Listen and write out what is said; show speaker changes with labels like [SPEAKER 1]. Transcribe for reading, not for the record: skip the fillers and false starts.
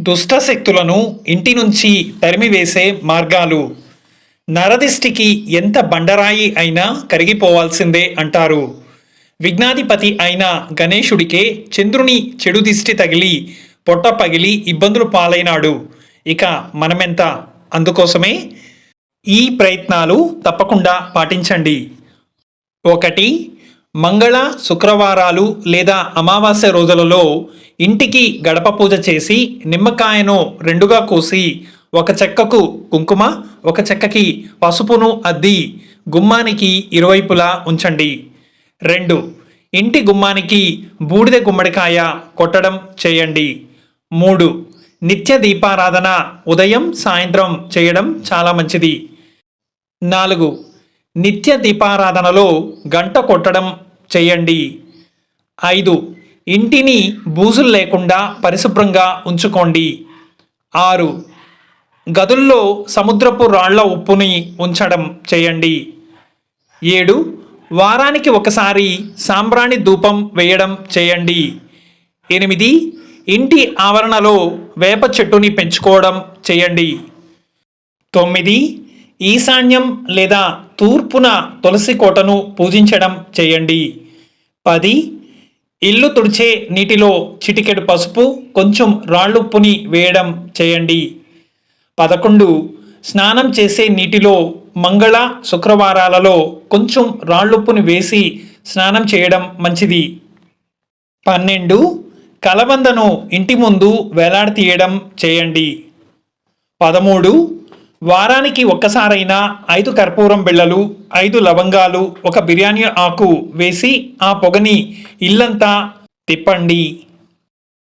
[SPEAKER 1] దుష్ట శక్తులను ఇంటి నుంచి తరిమివేసే మార్గాలు. నరదిష్టికి ఎంత బండరాయి అయినా కరిగిపోవాల్సిందే అంటారు. విఘ్నాధిపతి అయిన గణేశుడికే చంద్రుని చెడు దిష్టి తగిలి పొట్ట పగిలి ఇబ్బందులు పాలైనాడు. ఇక మనమెంత? అందుకోసమే ఈ ప్రయత్నాలు తప్పకుండా పాటించండి. 1. మంగళ, శుక్రవారాలు లేదా అమావాస్య రోజులలో ఇంటికి గడప పూజ చేసి నిమ్మకాయను 2గా కోసి ఒక చెక్కకు కుంకుమ, ఒక చెక్కకి పసుపును అద్ది గుమ్మానికి ఇరువైపులా ఉంచండి. 2. ఇంటి గుమ్మానికి బూడిద గుమ్మడికాయ కొట్టడం చేయండి. 3. నిత్య దీపారాధన ఉదయం సాయంత్రం చేయడం చాలా మంచిది. 4. నిత్య దీపారాధనలో గంట కొట్టడం చేయండి. 5. ఇంటిని బూజులు లేకుండా పరిశుభ్రంగా ఉంచుకోండి. 6. గదుల్లో సముద్రపు రాళ్ల ఉప్పుని ఉంచడం చేయండి. 7. వారానికి ఒకసారి సాంబ్రాణి ధూపం వేయడం చేయండి. 8. ఇంటి ఆవరణలో వేప చెట్టుని పెంచుకోవడం చేయండి. 9. ఈశాన్యం లేదా తూర్పున తులసి కోటను పూజించడం చేయండి. 10. ఇల్లు తుడిచే నీటిలో చిటికెడు పసుపు, కొంచెం రాళ్ళుప్పుని వేయడం చేయండి. 11. స్నానం చేసే నీటిలో మంగళ, శుక్రవారాలలో కొంచెం రాళ్ళుప్పుని వేసి స్నానం చేయడం మంచిది. 12. కలబందను ఇంటి ముందు వేలాడతీయడం చేయండి. 13. వారానికి ఒక్కసారైనా 5 కర్పూరం బిళ్ళలు, 5 లవంగాలు, 1 బిర్యానీ ఆకు వేసి ఆ పొగని ఇల్లంతా తిప్పండి.